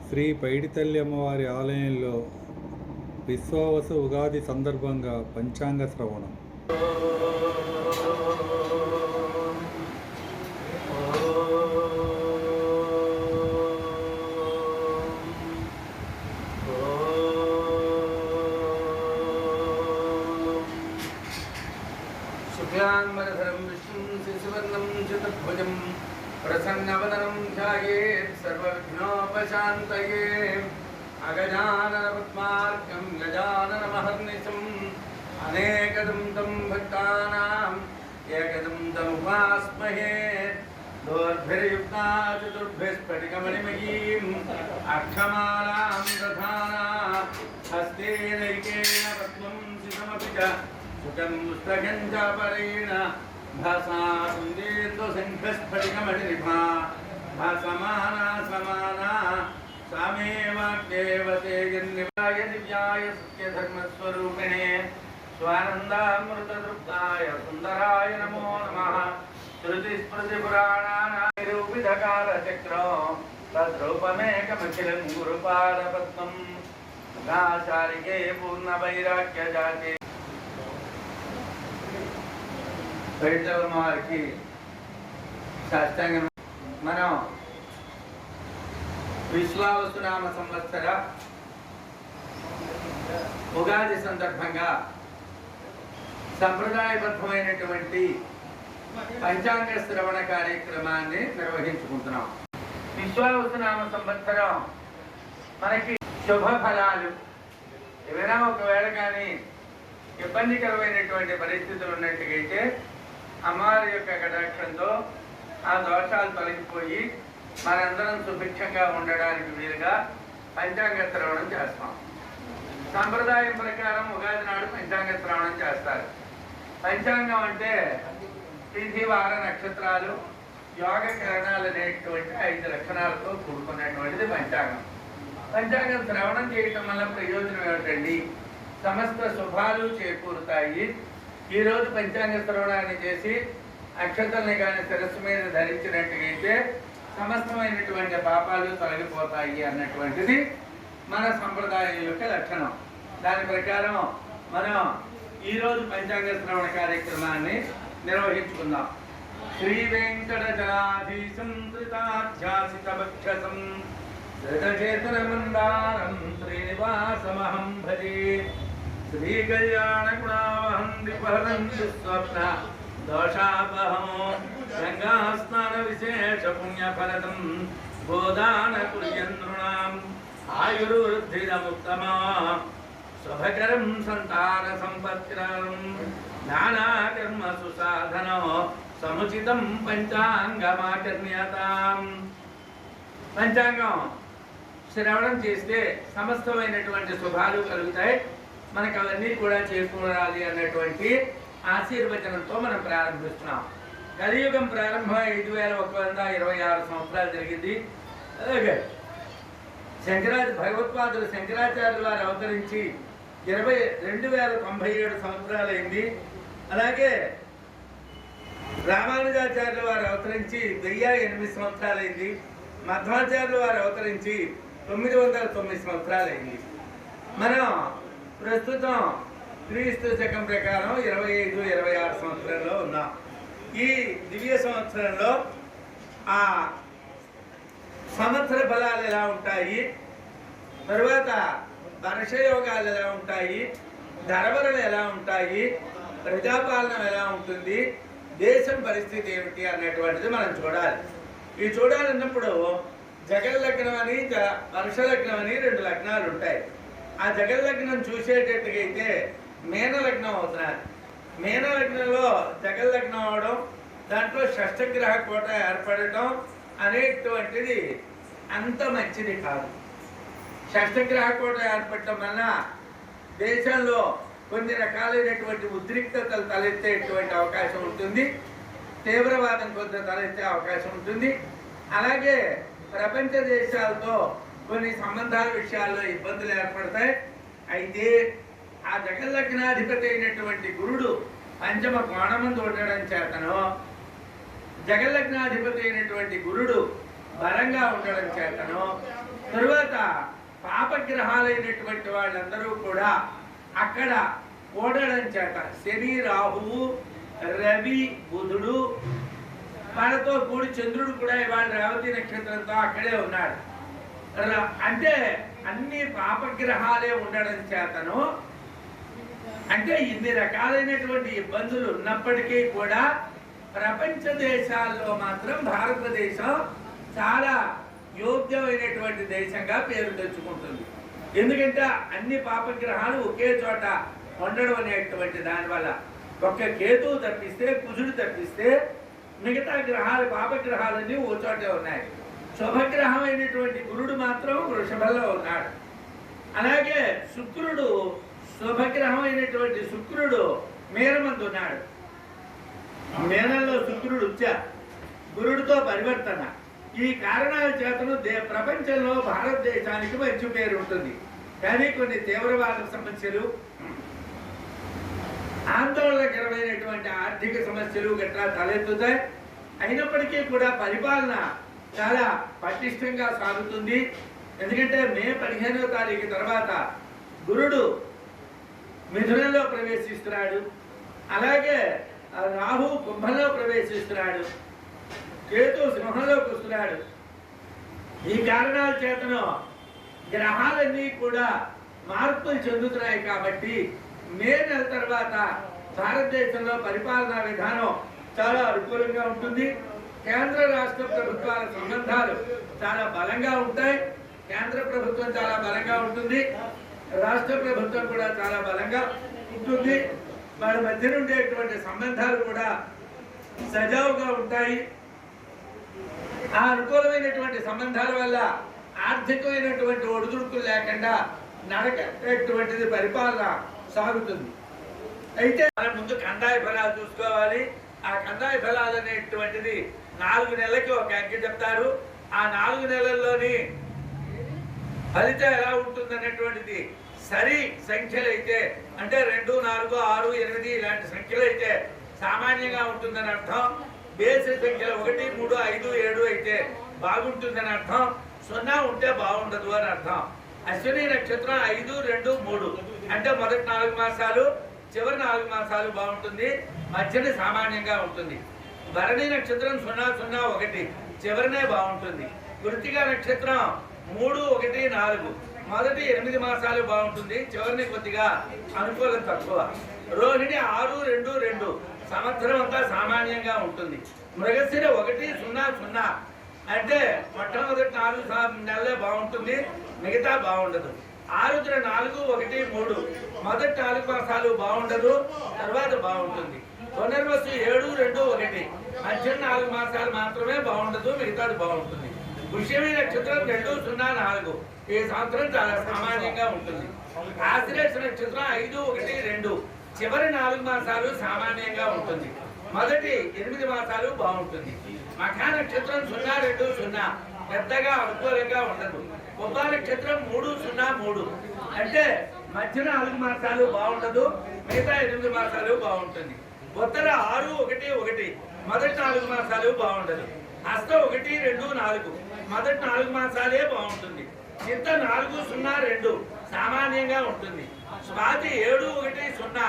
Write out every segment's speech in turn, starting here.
శ్రీ పైడితల్లి అమ్మవారి ఆలయంలో విశ్వావసు ఉగాది సందర్భంగా పంచాంగ శ్రవణం. శుక్లాంబరధరం విష్ణుం శశివర్ణం చతుర్భుజం ప్రసన్నవదనం ధ్యాయేత్ సర్వవిఘ్నోపశాంతయే. అగజాననపద్మార్కం గజాననమహర్నిశం అనేకదం తం భక్తానాం ఏకదం తముపాస్మహే. దోర్భిర్యుక్తా చతుర్భిస్ఫటికమణిమయీం అక్షమాలాం దధానా హస్తేనైకేన పద్మం శివమపి చ సుఖం పుస్తకం చ పరేణ భాసా సుందేందుశంఖస్ఫటికమణినిభా భాసమానా సమానా సామేవాగ్దేవతే జన్నివాయ దివ్యాయ సత్యధర్మస్వరూపిణే స్వానందామృతతృప్తాయ సుందరాయ నమో నమః. శృతిస్మృతిపురాణానానిరూపితకాలచక్రం తద్రూపమేకమఖిలం గురుపాదపద్మం గాశారికే పూర్ణవైరాగ్యజాతే. పైడితల్లమ్మవారికి సాష్టాంగం. మనం విశ్వావసునామ సంవత్సర ఉగాది సందర్భంగా సంప్రదాయబద్ధమైనటువంటి పంచాంగ శ్రవణ కార్యక్రమాన్ని నిర్వహించుకుంటున్నాం. విశ్వావసునామ సంవత్సరం మనకి శుభ ఫలాలు ఏవైనా ఒకవేళ కానీ ఇబ్బందికరమైనటువంటి పరిస్థితులు ఉన్నట్టుగైతే అమ్మవారి యొక్క కటాక్షంతో ఆ దోషాలు తొలగిపోయి మనందరం సుభిక్షంగా ఉండడానికి వీలుగా పంచాంగ శ్రవణం చేస్తాం. సంప్రదాయం ప్రకారం ఉగాది నాడు పంచాంగ శ్రవణం చేస్తారు. పంచాంగం అంటే తిథి వార నక్షత్రాలు యోగ కిరణాలు అనేటువంటి 5 లక్షణాలతో కూడుకున్నటువంటిది పంచాంగం. పంచాంగం శ్రవణం చేయటం వల్ల ప్రయోజనం ఏమిటండి? సమస్త శుభాలు చేకూరుతాయి. ఈరోజు పంచాంగ శ్రవణాన్ని చేసి అక్షతల్ని కానీ శిరస్సు మీద ధరించినట్టుగైతే సమస్తమైనటువంటి పాపాలు తొలగిపోతాయి అన్నటువంటిది మన సంప్రదాయం యొక్క లక్షణం. దాని ప్రకారం మనం ఈరోజు పంచాంగ శ్రవణ కార్యక్రమాన్ని నిర్వహించుకుందాం. శ్రీ వెంకటజలాధీశం త్రితాధ్యాసితవక్షసం శ్రీచేతనమందారం శ్రీనివాసమహం భజే. శ్రీ కళ్యాణ గుణావహం విపహరం స్వప్న దోషాపహం గంగా స్నాన విశేష పుణ్యఫలదం గోదాన కుల్యంద్రుణాం ఆయుర్వృద్ధిరముత్తమా శుభకరం సంతాన సంపత్కరం జ్ఞానాకర్మ సుసాధనం సముచితం పంచాంగమాకర్ణ్యతాం. పంచాంగం శ్రవణం చేస్తే సమస్తమైనటువంటి శుభాలు కలుగుతాయి. మనకు అవన్నీ కూడా చేకూరాలి అన్నటువంటి ఆశీర్వచనంతో మనం ప్రారంభిస్తున్నాం. కలియుగం ప్రారంభం 5126 సంవత్సరాలు జరిగింది. అలాగే భగవత్పాదులు శంకరాచార్యుల వారు అవతరించి 2097 సంవత్సరాలు అయింది. అలాగే రామానుజాచార్యుల వారు అవతరించి 1008 సంవత్సరాలు అయింది. మధ్వాచార్యుల వారు అవతరించి 909 సంవత్సరాలు అయింది. మనం ప్రస్తుతం క్రీస్తు శకం ప్రకారం 2526 సంవత్సరంలో ఉన్నాం. ఈ దివ్య సంవత్సరంలో ఆ సంవత్సర ఫలాలు ఎలా ఉంటాయి, తరువాత వర్షయోగాలు ఎలా ఉంటాయి, ధరవరలు ఎలా ఉంటాయి, ప్రజాపాలన ఎలా ఉంటుంది, దేశం పరిస్థితి ఏమిటి అన్నటువంటిది మనం చూడాలి. ఇవి చూడాలన్నప్పుడు జగల్లగ్నం అని వర్షలగ్నం అని 2 లగ్నాలు ఉంటాయి. ఆ జగల్లగ్నం చూసేటట్టుగా అయితే మీనలగ్నం అవుతున్నారు. మీనలగ్నంలో జగల్లగ్నం అవడం, దాంట్లో షష్ఠగ్రహ కోట ఏర్పడటం అనేటువంటిది అంత మంచిది కాదు. షష్ఠగ్రహ కోట ఏర్పడటం వల్ల దేశంలో కొన్ని రకాలైనటువంటి ఉద్రిక్తతలు తలెత్తేటువంటి అవకాశం ఉంటుంది. తీవ్రవాదం కొంత తలెత్తే అవకాశం ఉంటుంది. అలాగే ప్రపంచ దేశాలతో కొన్ని సంబంధాల విషయాల్లో ఇబ్బందులు ఏర్పడతాయి. అయితే ఆ జగల్లగ్నాధిపతి అయినటువంటి గురుడు పంచమ కోణమందు ఉండడం చేతను జగల్లగ్నాధిపతి అయినటువంటి గురుడు బలంగా ఉండడం చేతను, తరువాత పాపగ్రహాలైనటువంటి వాళ్ళందరూ కూడా అక్కడ ఓడడం చేత శని, రాహువు, రవి, బుధుడు, వాళ్ళతో కూడి చంద్రుడు కూడా ఇవాళ రేవతి నక్షత్రంతో అక్కడే ఉన్నాడు. అంటే అన్ని పాపగ్రహాలే ఉండడం చేతను, అంటే ఇన్ని రకాలైనటువంటి ఇబ్బందులు ఉన్నప్పటికీ కూడా ప్రపంచ దేశాల్లో మాత్రం భారతదేశం చాలా యోగ్యమైనటువంటి దేశంగా పేరు తెచ్చుకుంటుంది. ఎందుకంటే అన్ని పాపగ్రహాలు ఒకే చోట ఉండడం అనేటువంటి దానివల్ల ఒక్క కేతువు తప్పిస్తే, కుజుడు తప్పిస్తే మిగతా గ్రహాలు పాపగ్రహాలన్నీ ఓ చోటే ఉన్నాయి. శుభగ్రహం అయినటువంటి గురుడు మాత్రం వృషభంలో ఉన్నాడు. అలాగే శుక్రుడు, శుభగ్రహం అయినటువంటి శుక్రుడు మీనమందు ఉన్నాడు. మీనంలో శుక్రుడు వచ్చా గురుడితో పరివర్తన. ఈ కారణాల చేతను ప్రపంచంలో భారతదేశానికి మంచి పేరు ఉంటుంది. కానీ కొన్ని తీవ్రవాద సమస్యలు, ఆందోళనకరమైనటువంటి ఆర్థిక సమస్యలు గట్రా తలెత్తుతాయి. అయినప్పటికీ కూడా పరిపాలన చాలా పటిష్టంగా సాగుతుంది. ఎందుకంటే మే 15వ తారీఖు తర్వాత గురుడు మిథునంలో ప్రవేశిస్తున్నాడు. అలాగే రాహు కుంభంలో ప్రవేశిస్తున్నాడు. కేతు సింహంలోకి వస్తున్నాడు. ఈ కారణాల చేతను గ్రహాలన్నీ కూడా మార్పులు చెందుతున్నాయి. కాబట్టి మే నెల తర్వాత భారతదేశంలో పరిపాలనా విధానం చాలా అనుకూలంగా ఉంటుంది. కేంద్ర రాష్ట్ర ప్రభుత్వాల సంబంధాలు చాలా బలంగా ఉంటాయి. కేంద్ర ప్రభుత్వం చాలా బలంగా ఉంటుంది, రాష్ట్ర ప్రభుత్వం కూడా చాలా బలంగా ఉంటుంది. వాళ్ళ మధ్య ఉండేటువంటి సంబంధాలు కూడా సజావుగా ఉంటాయి. ఆ అనుకూలమైనటువంటి సంబంధాల వల్ల ఆర్థికమైనటువంటి ఒడిదుడుకులు లేకుండా నడకటువంటిది పరిపాలన సాగుతుంది. అయితే మన ముందు కందాయ ఫలాలు చూసుకోవాలి. ఆ కందాయ ఫలాలు అనేటువంటిది 4 నెలలకి ఒక అంకె చెప్తారు. ఆ 4 నెలల్లోని ఫలితం ఎలా ఉంటుంది అనేటువంటిది సరి సంఖ్యలు అయితే, అంటే 2, 4, 6, 8 ఇలాంటి సంఖ్యలు అయితే సామాన్యంగా ఉంటుందని అర్థం. బేసి సంఖ్యలు 1, 3, 5, 7 అయితే బాగుంటుందని అర్థం. 0 ఉంటే బాగుండదు అని అర్థం. అశ్విని నక్షత్రం 5, 2, 3 అంటే మొదటి 4 మాసాలు, చివరి 4 మాసాలు బాగుంటుంది, మధ్యని సామాన్యంగా ఉంటుంది. భరణి నక్షత్రం 0, 0, 1 చివరినే బాగుంటుంది. కృత్తిక నక్షత్రం 3, 1, 4 మొదటి 8 మాసాలు బాగుంటుంది, చివరిని కొద్దిగా అనుకూలం తక్కువ. రోహిణి 6, 2, 2 సంవత్సరం అంతా సామాన్యంగా ఉంటుంది. మృగశిర 1, 0, 0 అంటే మొట్టమొదటి 4 నెలలే బాగుంటుంది, మిగతా బాగుండదు. ఆరుద్ర 4, 1, 3 మొదటి 4 మాసాలు బాగుండదు, తర్వాత బాగుంటుంది. పునర్వసు 7, 2, 1 మధ్య 4 మాసాలు మాత్రమే బాగుండదు, మిగతాది బాగుంటుంది. పుష్యమి నక్షత్రం 2, 0, 4 ఈ సంవత్సరం చాలా సామాన్యంగా ఉంటుంది. ఆశ్లేష నక్షత్రం 5, 1, 2 చివరి 4 మాసాలు సామాన్యంగా ఉంటుంది, మొదటి 8 మాసాలు బాగుంటుంది. మఖా నక్షత్రం 0, 2, 0 పెద్దగా అనుకూలంగా ఉండదు. కుబ్బ నక్షత్రం 3, 0, 3 అంటే మధ్య 4 మాసాలు బాగుండదు, మిగతా 8 మాసాలు బాగుంటుంది. ఉత్తర 6, 1, 1 మొదటి 4 మాసాలు బాగుండదు. హస్త 1, 2, 4 మొదటి 4 మాసాలే బాగుంటుంది. చిత్త 4, 0, 2 సామాన్యంగా ఉంటుంది. స్వాతి 7, 1, 0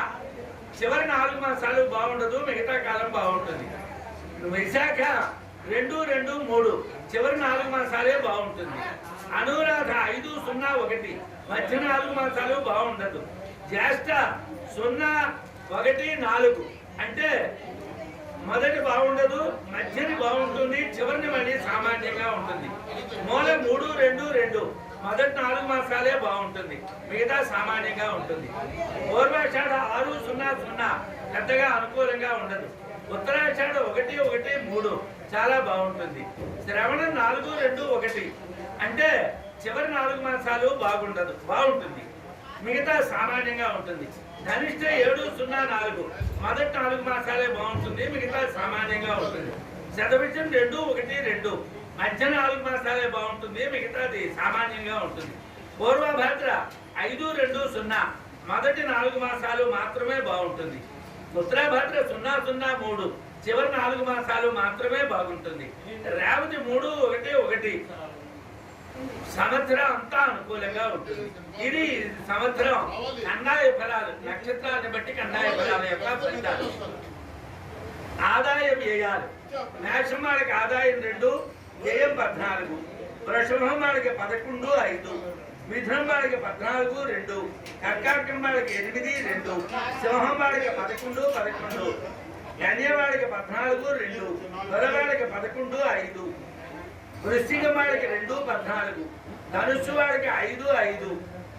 చివరి 4 మాసాలు బాగుండదు, మిగతా కాలం బాగుంటుంది. విశాఖ 2, 2, 3 చివరి 4 మాసాలే బాగుంటుంది. అనురాధ 5, 0, 1 మధ్య 4 మాసాలు బాగుండదు. జ్యేష్ఠ 0, 1, 4 అంటే మొదటి బాగుండదు, మధ్యని బాగుంటుంది, చివరిని మళ్ళీ సామాన్యంగా ఉంటుంది. మూల 3, 2, 2 మొదటి 4 మాసాలే బాగుంటుంది, మిగతా సామాన్యంగా ఉంటుంది. పూర్వాషాఢ 6, 0, 0 పెద్దగా అనుకూలంగా ఉండదు. ఉత్తరాషాఢ 1, 1, 3 చాలా బాగుంటుంది. శ్రవణం 4, 2, 1 అంటే చివరి 4 మాసాలు బాగుంటుంది, మిగతా సామాన్యంగా ఉంటుంది. ధనిష్ట 7, 0, 4 మొదటి 4 మాసాలే బాగుంటుంది, మిగతా సామాన్యంగా ఉంటుంది. శతభిషం 2, 1, 2 మధ్య 4 మాసాలే బాగుంటుంది, మిగతాది సామాన్యంగా ఉంటుంది. పూర్వభద్ర 5, 2, 0 మొదటి 4 మాసాలు మాత్రమే బాగుంటుంది. ఉత్తరాభద్ర 0, 0, 3 చివరి 4 మాసాలు మాత్రమే బాగుంటుంది. రేవతి 3, 1, 1 సంవత్సరం అంతా అనుకూలంగా ఉంటుంది. ఇది సంవత్సరం కండాయ ఫలాలు, నక్షత్రాన్ని బట్టి కండాయ ఫలాల యొక్క ఫలితాలు. ఆదాయ వ్యయాలు. మేషం వాళ్ళకి ఆదాయం 2, వ్యయం 14. వృషభం వాళ్ళకి 11, 5. మిథునం వాళ్ళకి 14, 2. కర్కాటకం వాళ్ళకి 8, 2. సింహం వాళ్ళకి 11, 11. కన్య వాళ్ళకి 14, 2. తుల వాళ్ళకి 11, 5. వృశ్చికం వాళ్ళకి 2, 14. ధనుస్సు వాళ్ళకి 5, 5.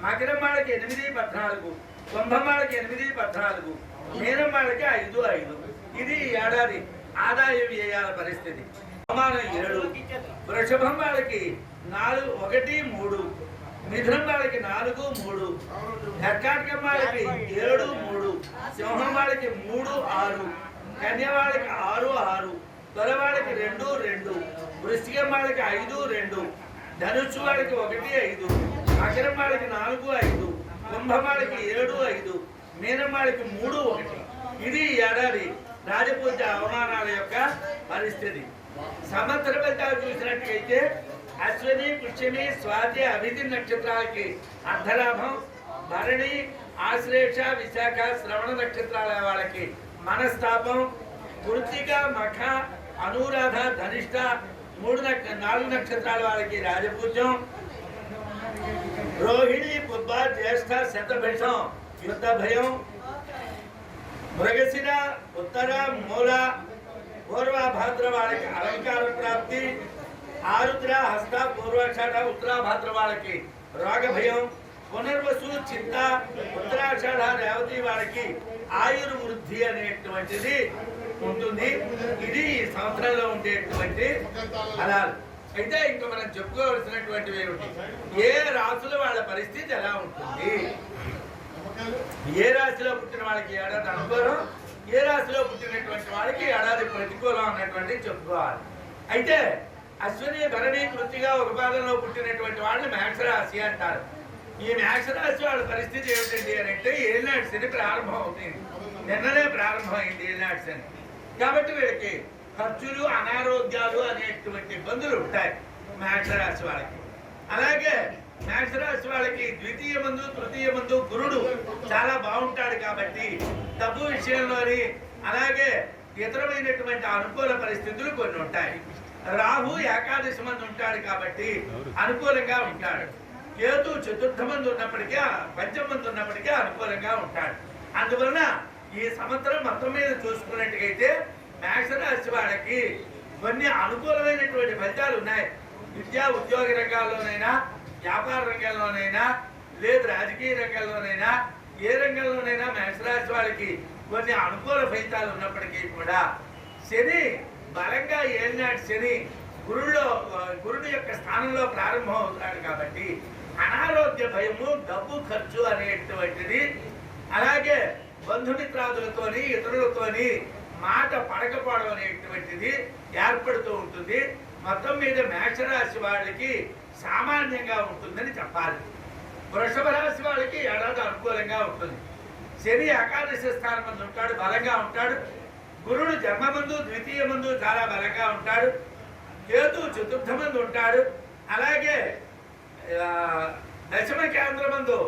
మకరం వాళ్ళకి 8, 14. కుంభం వాళ్ళకి 8, 14. మీనం వాళ్ళకి 5, 5. ఇది ఏడాది ఆదాయ వ్యయాల పరిస్థితి. అవమానం 7. వృషభం వాళ్ళకి 4, 1, 3. మిథునం వాళ్ళకి 4, 3. కర్కాటకం వాళ్ళకి 7, 3. సింహం వాళ్ళకి 3, 6. కన్య వాళ్ళకి 6, 6. తుల వాళ్ళకి 2, 2. వృశ్చికం వాళ్ళకి 5, 2. ధనుస్సు వాళ్ళకి 1, 5. మకరం వాళ్ళకి 4, 5. కుంభం వాళ్ళకి 7, 5. మీనం వాళ్ళకి 3, 1. ఇది ఏడాది రాజపూజ అవమానాల యొక్క పరిస్థితి. సంవత్సర ఫలితాలు చూసినట్లయితే అశ్విని, పుష్యమి, స్వాతి, అభితి నక్షత్రాలకి అర్ధలాభం. భరణి, ఆశ్లేష, విశాఖ, శ్రవణ నక్షత్రాల వాళ్ళకి మనస్తాపం. కృత్తిక, మఖ, అనురాధ, ధనిష్ట 4 నక్షత్రాల వాళ్ళకి రాజపూజ్యం. రోహిణి, పుబ్బ, జ్యేష్ఠ, శతభిషం యుద్ధ భయం. మృగశిర, ఉత్తర, మూల, పూర్వభాద్ర వాళ్ళకి అలంకార ప్రాప్తి. ఆరుద్ర, హస్త, పూర్వాషాఢ, ఉత్తరాభాద్ర వాళ్ళకి రోగ భయం. పునర్వసు, చిత్త, ఉత్తరాషాఢ, రేవతి వాళ్ళకి ఆయుర్వృద్ధి అనేటువంటిది ఉంటుంది. ఇది సంవత్సరంలో ఉండేటువంటి ఫలాలు. అయితే ఇంకా మనం చెప్పుకోవాల్సినటువంటివి ఏమిటి? ఏ రాసుల వాళ్ళ పరిస్థితి ఎలా ఉంటుంది? ఏ రాశిలో పుట్టిన వాళ్ళకి ఏడాది అనుకూలం, ఏ రాశిలో పుట్టినటువంటి వాళ్ళకి ఏడాది ప్రతికూలం అన్నటువంటి చెప్పుకోవాలి. అయితే అశ్విని, భరణి, కృత్తిగా ఒక పాదంలో పుట్టినటువంటి వాళ్ళని మేషరాశి అంటారు. ఈ మేషరాశి వాళ్ళ పరిస్థితి ఏమిటండి అని అంటే ఏలినాటి శని ప్రారంభం అవుతుంది. నిన్ననే ప్రారంభమైంది ఏలినాటి శని. కాబట్టి వీళ్ళకి ఖర్చులు, అనారోగ్యాలు అనేటువంటి ఇబ్బందులు ఉంటాయి మేషరాశి వాళ్ళకి. అలాగే మేషరాశి వాళ్ళకి ద్వితీయ మందు, తృతీయ మందు గురుడు చాలా బాగుంటాడు కాబట్టి డబ్బు విషయంలోని అలాగే ఇతరమైనటువంటి అనుకూల పరిస్థితులు కొన్ని ఉంటాయి. రాహు ఏకాదశి మంది ఉంటాడు కాబట్టి అనుకూలంగా ఉంటాడు. కేతు చతుర్థ మంది ఉన్నప్పటికీ, పంచమ మంది ఉన్నప్పటికీ అనుకూలంగా ఉంటాడు. అందువలన ఈ సంవత్సరం మొత్తం మీద చూసుకున్నట్టుగైతే మేషరాశి వాళ్ళకి కొన్ని అనుకూలమైనటువంటి ఫలితాలు ఉన్నాయి. విద్యా ఉద్యోగ రంగాల్లోనైనా, వ్యాపార రంగంలోనైనా, లేదు రాజకీయ రంగంలోనైనా, ఏ రంగంలోనైనా మేషరాశి వాళ్ళకి కొన్ని అనుకూల ఫలితాలు ఉన్నప్పటికీ కూడా శని బలంగా ఏలినాటి శని గురుడు యొక్క స్థానంలో ప్రారంభం అవుతాడు కాబట్టి అనారోగ్య భయము, డబ్బు ఖర్చు అనేటువంటిది, అలాగే బంధుమిత్రాదులతోని ఇతరులతోని మాట పడకపోవడం అనేటువంటిది ఏర్పడుతూ ఉంటుంది. మొత్తం మీద మేషరాశి వాళ్ళకి సామాన్యంగా ఉంటుందని చెప్పాలి. వృషభ రాశి వాళ్ళకి ఏడాది అనుకూలంగా ఉంటుంది. శని ఏకాదశి స్థానం మందు ఉంటాడు, బలంగా ఉంటాడు. గురుడు జన్మమందు, ద్వితీయ మందు చాలా బలంగా ఉంటాడు. కేతు చతుర్థ మందు ఉంటాడు. అలాగే దశమ కేంద్ర మందు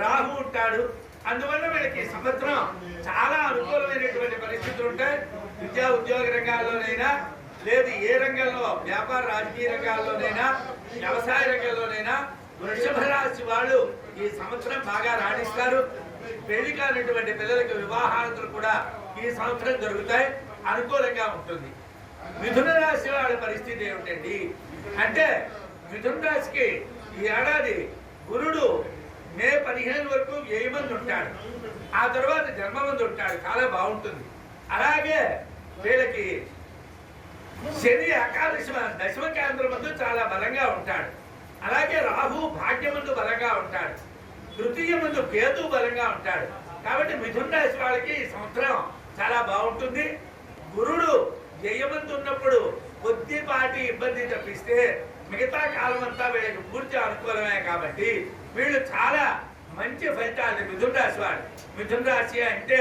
రాహు ఉంటాడు. అందువల్ల వీళ్ళకి సంవత్సరం చాలా అనుకూలమైనటువంటి పరిస్థితులు ఉంటాయి. విద్యా ఉద్యోగ రంగాల్లోనైనా, లేదు ఏ రంగంలో వ్యాపార రాజకీయ రంగాల్లోనైనా, వ్యవసాయ రంగంలోనైనా వృషభ రాశి వాళ్ళు ఈ సంవత్సరం బాగా రాణిస్తారు. పెళ్లి కానిటువంటి పిల్లలకి వివాహాలు కూడా ఈ సంవత్సరం జరుగుతాయి, అనుకూలంగా ఉంటుంది. మిథున రాశి వాళ్ళ పరిస్థితి ఏమిటండి అంటే, మిథున రాశికి ఈ ఏడాది గురుడు మే 15 వరకు 1000 మంది ఉంటాడు. ఆ తర్వాత జన్మమంది ఉంటాడు, చాలా బాగుంటుంది. అలాగే వీళ్ళకి శని ఏకాదశి దశమ కేంద్రం మందు చాలా బలంగా ఉంటాడు. అలాగే రాహు భాగ్యమందు బలంగా ఉంటాడు. తృతీయ మందు కేతు బలంగా ఉంటాడు. కాబట్టి మిథున రాశి వాళ్ళకి ఈ సంవత్సరం చాలా బాగుంటుంది. గురుడు జయమందు ఉన్నప్పుడు కొద్దిపాటి ఇబ్బంది తప్పిస్తే మిగతా కాలం అంతా వీళ్ళకి పూర్తి అనుకూలమే. కాబట్టి వీళ్ళు చాలా మంచి ఫలితాలు. మిథున రాశి వాళ్ళు, మిథున రాశి అంటే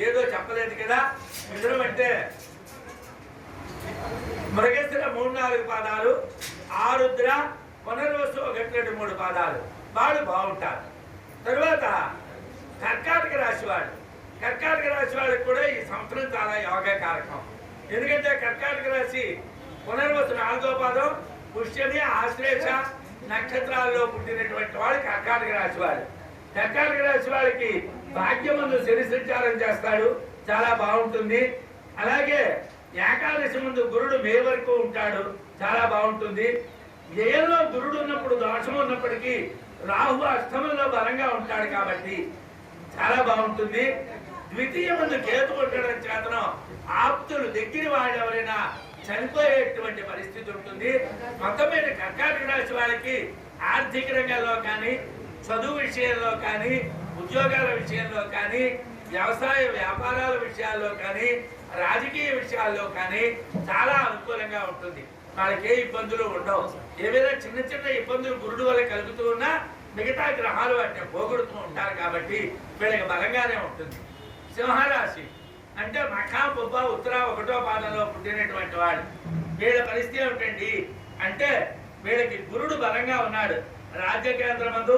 ఏదో చెప్పలేదు కదా, మిథునం అంటే మృగశిర 3-4 పాదాలు, ఆరుద్ర పునర్వసు 1-2-3 పాదాలు వాళ్ళు బాగుంటారు. తరువాత కర్కాటక రాశి వాళ్ళు, కర్కాటక రాశి వాళ్ళకి కూడా ఈ సంవత్సరం చాలా యోగకారకం. ఎందుకంటే కర్కాటక రాశి పునర్వసు 4వ పాదం, పుష్యమి ఆశ్లేష నక్షత్రాల్లో పుట్టినటువంటి వాళ్ళు కర్కాటక రాశి వాళ్ళు. కర్కాటక రాశి వాళ్ళకి భాగ్యమందు శని సంచారం చేస్తాడు, చాలా బాగుంటుంది. అలాగే ఏకాదశి ముందు గురుడు మే వరకు ఉంటాడు, చాలా బాగుంటుంది. వ్యయంలో గురుడు ఉన్నప్పుడు దోషం ఉన్నప్పటికీ రాహు అష్టమంలో బలంగా ఉంటాడు కాబట్టి చాలా బాగుంటుంది. ద్వితీయ ముందు కేతు ఉండడం చేతను ఆప్తులు దగ్గర వాళ్ళు ఎవరైనా చనిపోయేటువంటి పరిస్థితి ఉంటుంది. మొత్తం మీద కర్కాటక రాశి వాళ్ళకి ఆర్థిక రంగంలో కానీ, చదువు విషయంలో కానీ, ఉద్యోగాల విషయంలో కానీ, వ్యవసాయ వ్యాపారాల విషయాల్లో కానీ, రాజకీయ విషయాల్లో కానీ చాలా అనుకూలంగా ఉంటుంది. వాళ్ళకి ఏ ఇబ్బందులు ఉండవు. ఏవైనా చిన్న చిన్న ఇబ్బందులు గురుడు వల్ల కలుగుతూ ఉన్నా మిగతా గ్రహాలు వాటిని పోగొడుతూ ఉంటారు కాబట్టి వీళ్ళకి బలంగానే ఉంటుంది. సింహరాశి అంటే మఖా పుబ్బ ఉత్తర 1వ పాదంలో పుట్టినటువంటి వాళ్ళు, వీళ్ళ పరిస్థితి ఏమిటండి అంటే వీళ్ళకి గురుడు బలంగా ఉన్నాడు. రాజ్య కేంద్రమందు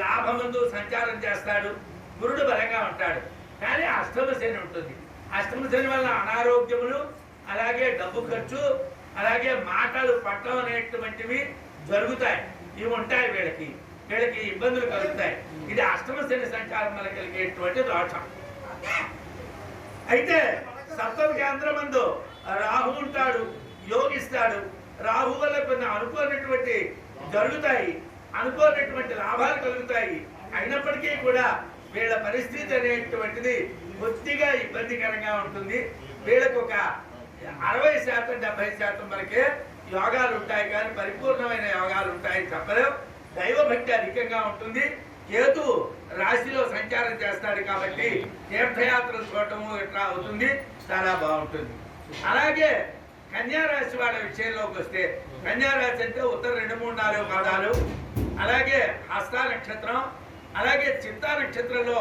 లాభమందు సంచారం చేస్తాడు, గురుడు బలంగా ఉంటాడు. కానీ అష్టమ శని ఉంటుంది. అష్టమ శని వల్ల అనారోగ్యములు, అలాగే డబ్బు ఖర్చు, అలాగే మాటలు పట్టం అనేటువంటివి జరుగుతాయి. ఇవి ఉంటాయి. వీళ్ళకి ఇబ్బందులు కలుగుతాయి. ఇది అష్టమ శని సంచారం వల్ల కలిగేటువంటి దోషం. అయితే సప్తమ కేంద్రమందు రాహు ఉంటాడు, యోగిస్తాడు. రాహు వల్ల కొన్ని అనుకోనటువంటి జరుగుతాయి, అనుకోనటువంటి లాభాలు కలుగుతాయి. అయినప్పటికీ కూడా వీళ్ళ పరిస్థితి అనేటువంటిది కొద్దిగా ఇబ్బందికరంగా ఉంటుంది. వీళ్ళకు ఒక 60% 70% వరకే యోగాలు ఉంటాయి, కానీ పరిపూర్ణమైన యోగాలు ఉంటాయి చెప్పలేం. దైవభక్తి అధికంగా ఉంటుంది. కేతు రాశిలో సంచారం చేస్తాడు కాబట్టి తీర్థయాత్రలు చూడటము ఇట్లా అవుతుంది, చాలా బాగుంటుంది. అలాగే కన్యారాశి వాళ్ళ విషయంలోకి వస్తే, కన్యారాశి అంటే ఉత్తర 2-3-4 పాదాలు, అలాగే హస్త నక్షత్రం, అలాగే చిత్తా నక్షత్రంలో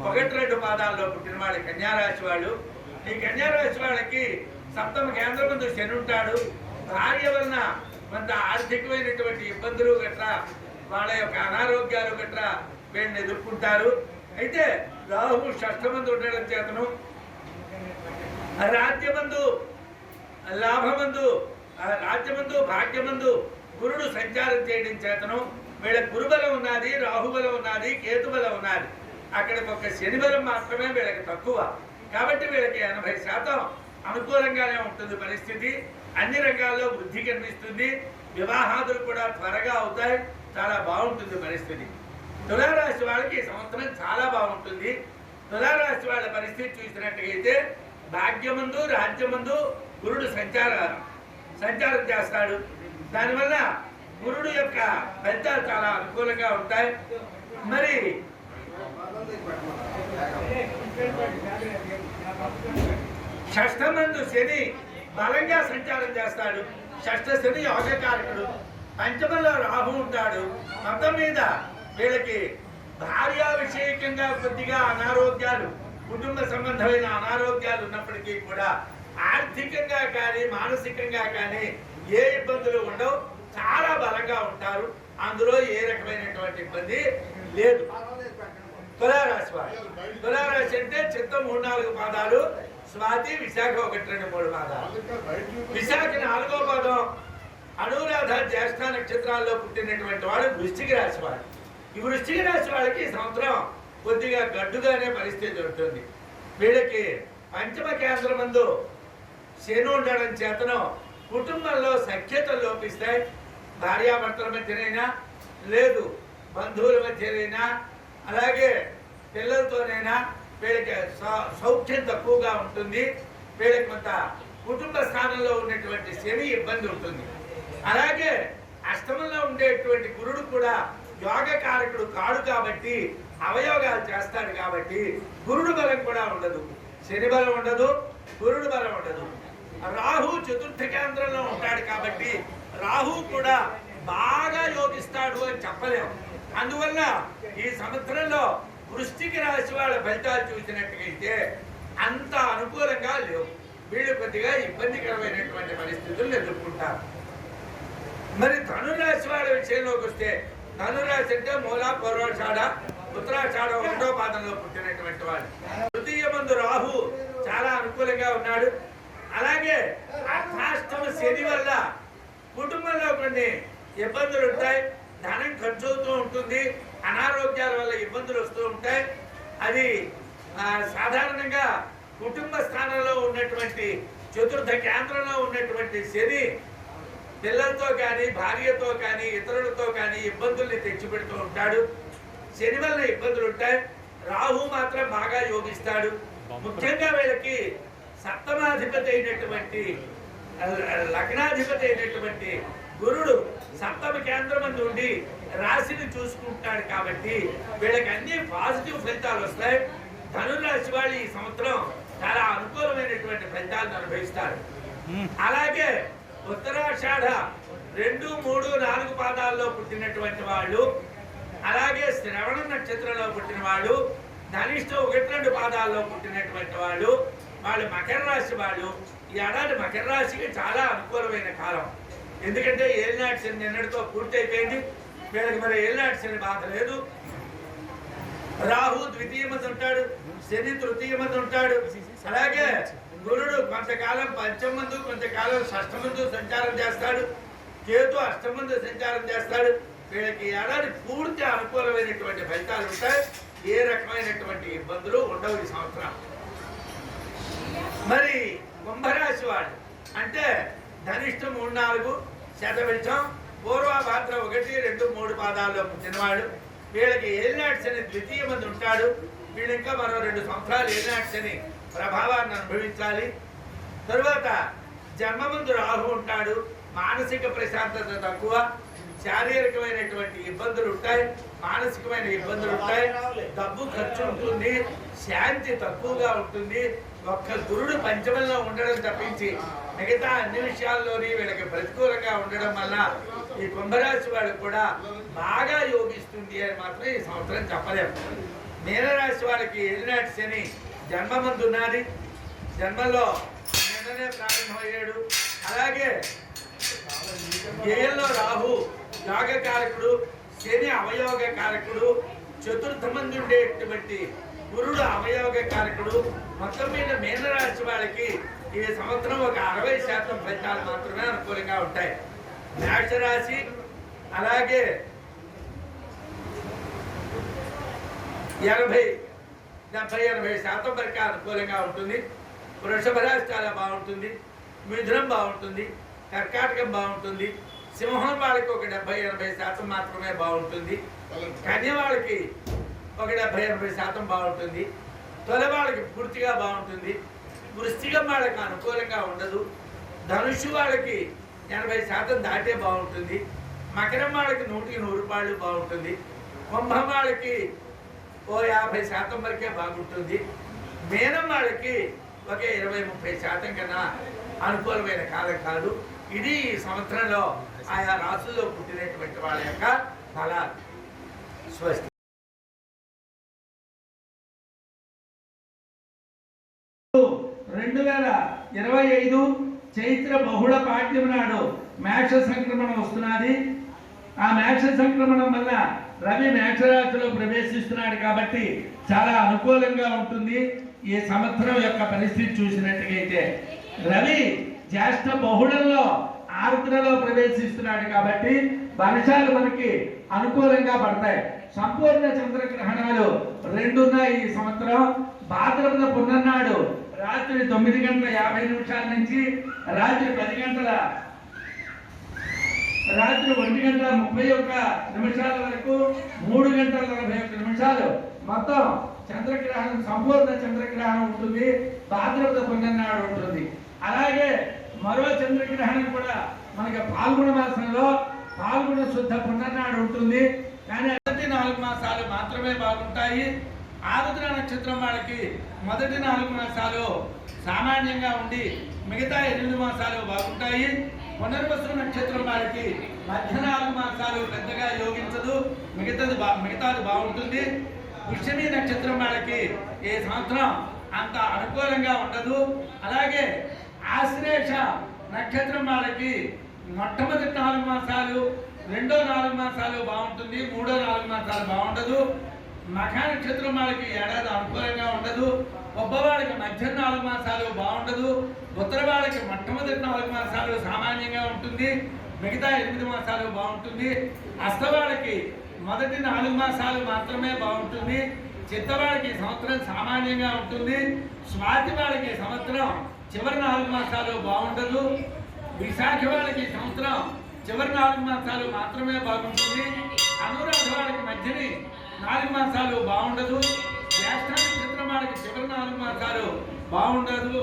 1-2 పాదాల్లో పుట్టిన వాళ్ళు కన్యారాశి వాళ్ళు. ఈ కన్యారాశి వాళ్ళకి సప్తమ కేంద్రమందు శని ఉంటాడు. భార్య వలన కొంత ఆర్థికమైనటువంటి ఇబ్బందులు గట్రా, వాళ్ళ యొక్క అనారోగ్యాలు గట్రా వీళ్ళని ఎదుర్కొంటారు. అయితే రాహు షష్ఠమందు ఉండడం చేతను రాజ్యమందు లాభమందు, రాజ్యమందు భాగ్యమందు గురుడు సంచారం చేయడం చేతను వీళ్ళ గురుబలం ఉన్నది, రాహుబలం ఉన్నది, కేతుబలం ఉన్నది. అక్కడికి ఒక శని బలం మాత్రమే వీళ్ళకి తక్కువ. కాబట్టి వీళ్ళకి 80% అనుకూలంగానే ఉంటుంది పరిస్థితి. అన్ని రంగాల్లో వృద్ధి కనిపిస్తుంది. వివాహాదులు కూడా త్వరగా అవుతాయి, చాలా బాగుంటుంది పరిస్థితి. తులారాశి వాళ్ళకి ఈ సంవత్సరం చాలా బాగుంటుంది. తులారాశి వాళ్ళ పరిస్థితి చూసినట్టయితే భాగ్యమందు రాజ్యమందు గురుడు సంచారం చేస్తాడు. దానివల్ల గురుడు యొక్క ఫలితాలు చాలా అనుకూలంగా ఉంటాయి. మరి షష్ఠమందు శని బలంగా సంచారం చేస్తాడు. షష్ఠ శని యోగకారకుడు. పంచమంలో రాహు ఉంటాడు. మొత్తం మీద వీళ్ళకి భార్యా విషయకంగా కొద్దిగా అనారోగ్యాలు, కుటుంబ సంబంధమైన అనారోగ్యాలు ఉన్నప్పటికీ కూడా ఆర్థికంగా కానీ మానసికంగా కానీ ఏ ఇబ్బందులు ఉండవు, చాలా బలంగా ఉంటారు. అందులో ఏ రకమైనటువంటి ఇబ్బంది లేదు. తులారాశి వారు, తులారాశి అంటే చిత్తం 3-4 పాదాలు, స్వాతి విశాఖ 1-2-3 పాదాలు. విశాఖ 4వ పాదం, అనురాధ జ్యేష్ఠ నక్షత్రాల్లో పుట్టినటువంటి వాడు వృశ్చిక రాశి వాడు. ఈ వృశ్చిక రాశి వాళ్ళకి సంవత్సరం కొద్దిగా గడ్డుగానే పరిస్థితి ఉంటుంది. వీళ్ళకి పంచమ కేంద్రమందు శని ఉండడం చేతను కుటుంబంలో సఖ్యతలు లోపిస్తాయి. భార్యాభర్తల మధ్యనైనా, లేదు బంధువుల మధ్యనైనా, అలాగే పిల్లలతోనైనా వీళ్ళకి సౌఖ్యం తక్కువగా ఉంటుంది. వీళ్ళకి కొంత కుటుంబ స్థానంలో ఉన్నటువంటి శని ఇబ్బంది ఉంటుంది. అలాగే అష్టమంలో ఉండేటువంటి గురుడు కూడా యోగకారకుడు కాడు కాబట్టి అవయోగాలు చేస్తాడు. కాబట్టి గురుడు బలం కూడా ఉండదు, శని బలం ఉండదు, గురుడు బలం ఉండదు. రాహు చతుర్థ కేంద్రంలో ఉంటాడు కాబట్టి రాహు కూడా బాగా యోగిస్తాడు అని చెప్పలేము. అందువల్ల ఈ సంవత్సరంలో వృశ్చిక రాశి వాళ్ళ ఫలితాలు చూసినట్టుగైతే అంత అనుకూలంగా లేవు. వీళ్ళు కొద్దిగా ఇబ్బందికరమైనటువంటి పరిస్థితులను ఎదుర్కొంటారు. మరి ధనురాశి వాళ్ళ విషయంలోకి వస్తే, ధనురాశి అంటే మూల, పూర్వాషాఢ, ఉత్తరాషాఢ 1వ పాదంలో పుట్టినటువంటి వాడు. తృతీయ మందు రాహు చాలా అనుకూలంగా ఉన్నాడు. అలాగే అర్ధాష్టమ శని వల్ల కుటుంబంలో కొన్ని ఇబ్బందులు ఉంటాయి, ధనం ఖర్చు అవుతూ ఉంటుంది, అనారోగ్యాల వల్ల ఇబ్బందులు వస్తూ ఉంటాయి. అది సాధారణంగా కుటుంబ స్థానంలో ఉన్నటువంటి చతుర్థ కేంద్రంలో ఉన్నటువంటి శని పిల్లలతో కానీ, భార్యతో కానీ, ఇతరులతో కానీ ఇబ్బందుల్ని తెచ్చిపెడుతూ ఉంటాడు. శని వల్ల ఇబ్బందులు ఉంటాయి. రాహు మాత్రం బాగా యోగిస్తాడు. ముఖ్యంగా వీళ్ళకి సప్తమాధిపతి అయినటువంటి, లగ్నాధిపతి అయినటువంటి గురుడు సప్తమ కేంద్రం నుండి రాశిని చూసుకుంటాడు కాబట్టి వీళ్ళకి అన్ని పాజిటివ్ ఫలితాలు వస్తాయి. ధనురాశి వాళ్ళు ఈ సంవత్సరం చాలా అనుకూలమైనటువంటి ఫలితాలను అనుభవిస్తారు. అలాగే ఉత్తరాషాఢ 2, 3, 4 పాదాల్లో పుట్టినటువంటి వాళ్ళు, అలాగే శ్రవణ నక్షత్రంలో పుట్టిన వాళ్ళు, ధనిష్ట 1, 2 పాదాల్లో పుట్టినటువంటి వాళ్ళు, వాళ్ళు మకర రాశి వాళ్ళు. ఈ ఏడాది మకర రాశికి చాలా అనుకూలమైన కాలం. ఎందుకంటే ఏలినాటి శని నిన్నటితో పూర్తయిపోయింది. వీళ్ళకి మరి ఏలినాటి శని బాధ లేదు. రాహు ద్వితీయ మంది ఉంటాడు, శని తృతీయ మంది ఉంటాడు. అలాగే గురుడు కొంతకాలం పంచమందు, కొంతకాలం షష్టమందు సంచారం చేస్తాడు. కేతు అష్టమందు సంచారం చేస్తాడు. వీళ్ళకి ఏడాది పూర్తి అనుకూలమైనటువంటి ఫలితాలు ఉంటాయి. ఏ రకమైనటువంటి ఇబ్బందులు ఉండవు ఈ సంవత్సరం. మరి కుంభరాశి వాడు అంటే ధనిష్ట 3, 4, శతవిషం, పూర్వభాద్ర 1, 2, 3 పాదాల్లో పుట్టినవాడు. వీళ్ళకి ఏలినాటి శని ద్వితీయ మంది ఉంటాడు. వీళ్ళు ఇంకా మరో 2 సంవత్సరాలు ఏలినాటి శని ప్రభావాన్ని అనుభవించాలి. తరువాత జన్మమందు రాహు ఉంటాడు. మానసిక ప్రశాంతత తక్కువ, శారీరకమైనటువంటి ఇబ్బందులు ఉంటాయి, మానసికమైన ఇబ్బందులు ఉంటాయి, డబ్బు ఖర్చు ఉంటుంది, శాంతి తక్కువగా ఉంటుంది. ఒక్క గురుడు పంచమంలో ఉండడం తప్పించి మిగతా అన్ని విషయాల్లోని వీళ్ళకి ప్రతికూలంగా ఉండడం వల్ల ఈ కుంభరాశి వాళ్ళకి కూడా బాగా యోగిస్తుంది అని మాత్రం ఈ సంవత్సరం చెప్పలేము. మీనరాశి వాళ్ళకి ఏలినాటి శని జన్మమందు ఉన్నది. జన్మలో నిన్ననే ప్రారంభమయ్యాడు. అలాగే వ్యయంలో రాహు యోగకారకుడు, శని అవయోగ కారకుడు, చతుర్థ మంది ఉండేటువంటి గురుడు అవయోగ కారకుడు. మొత్తం మీద మీనరాశి వాళ్ళకి ఈ సంవత్సరం ఒక 60% ఫలితాలు మాత్రమే అనుకూలంగా ఉంటాయి. మేషరాశి అలాగే 70-80% వరకు అనుకూలంగా ఉంటుంది. వృషభ రాశి చాలా బాగుంటుంది, మిథునం బాగుంటుంది, కర్కాటకం బాగుంటుంది, సింహం వాళ్ళకి ఒక 70-80% మాత్రమే బాగుంటుంది, కన్య వాళ్ళకి ఒక 70-80% బాగుంటుంది, తొలి వాళ్ళకి పూర్తిగా బాగుంటుంది, వృశ్చికం వాళ్ళకి అనుకూలంగా ఉండదు, ధనుషు వాళ్ళకి 80% దాటే బాగుంటుంది, మకరం వాళ్ళకి 100% బాగుంటుంది, కుంభం వాళ్ళకి ఓ 50% వరకే బాగుంటుంది, మీనం వాళ్ళకి ఒక 20-30% కన్నా అనుకూలమైన కాలం కాదు. ఇది ఈ సంవత్సరంలో ఆయా రాసుల్లో పుట్టినటువంటి వాళ్ళ యొక్క ఫలాలు. స్వస్తి. 2025 చైత్ర బహుళ పాడ్యం నాడు మేష సంక్రమణం వస్తున్నది. ఆ మేష సంక్రమణం వల్ల రవి మేషరాశిలో ప్రవేశిస్తున్నాడు కాబట్టి చాలా అనుకూలంగా ఉంటుంది. ఈ సంవత్సరం యొక్క పరిస్థితి చూసినట్టుగైతే రవి జ్యేష్ఠ బహుళంలో ఆరుద్రలో ప్రవేశిస్తున్నాడు కాబట్టి వర్షాలు మనకి అనుకూలంగా పడతాయి. సంపూర్ణ చంద్రగ్రహణాలు 2 ఉన్నాయి ఈ సంవత్సరం. భాద్రపద పున్నన్నాడు రాత్రి 9:50 నుంచి రాత్రి 1:31 వరకు 3:41 మొత్తం చంద్రగ్రహణం, సంపూర్ణ చంద్రగ్రహణం ఉంటుంది. భాద్రపద పున్నన్నాడు ఉంటుంది. అలాగే మరో చంద్రగ్రహణం కూడా మనకి పాల్గొన మాసంలో పాల్గొన శుద్ధ పున్నన్నాడు ఉంటుంది. కానీ మొదటి 4 మాసాలు మాత్రమే బాగుంటాయి. ఆరుద్ర నక్షత్రం వాళ్ళకి మొదటి 4 మాసాలు సామాన్యంగా ఉండి మిగతా 8 మాసాలు బాగుంటాయి. పునర్వసు నక్షత్రం వాళ్ళకి మధ్య 4 మాసాలు పెద్దగా యోగించదు, మిగతాది బాగుంటుంది. పుష్యమి నక్షత్రం వాళ్ళకి ఈ సంవత్సరం అంత అనుకూలంగా ఉండదు. అలాగే ఆశ్లేష నక్షత్రం వాళ్ళకి మొట్టమొదటి 4 మాసాలు, రెండో 4 మాసాలు బాగుంటుంది, మూడో 4 మాసాలు బాగుండదు. మఖ నక్షత్రం వాళ్ళకి ఏడాది అనుకూలంగా ఉండదు. ఒబ్బవాడికి మధ్య 4 మాసాలు బాగుండదు. ఉత్తర వాళ్ళకి మొట్టమొదటి 4 మాసాలు సామాన్యంగా ఉంటుంది, మిగతా 8 మాసాలు బాగుంటుంది. అస్తవాళ్ళకి మొదటి 4 మాసాలు మాత్రమే బాగుంటుంది. చిత్తవాడికి సంవత్సరం సామాన్యంగా ఉంటుంది. స్వాతి వాళ్ళకి సంవత్సరం చివరి 4 మాసాలు బాగుండదు. విశాఖ వాళ్ళకి సంవత్సరం చివరి 4 మాసాలు మాత్రమే బాగుంటుంది. అనురాధ వాళ్ళకి మధ్యని 4 మాసాలు బాగుండదు. జ్యేష్ఠ నక్షత్రం వాళ్ళకి చివరి 4 మాసాలు బాగుండదు,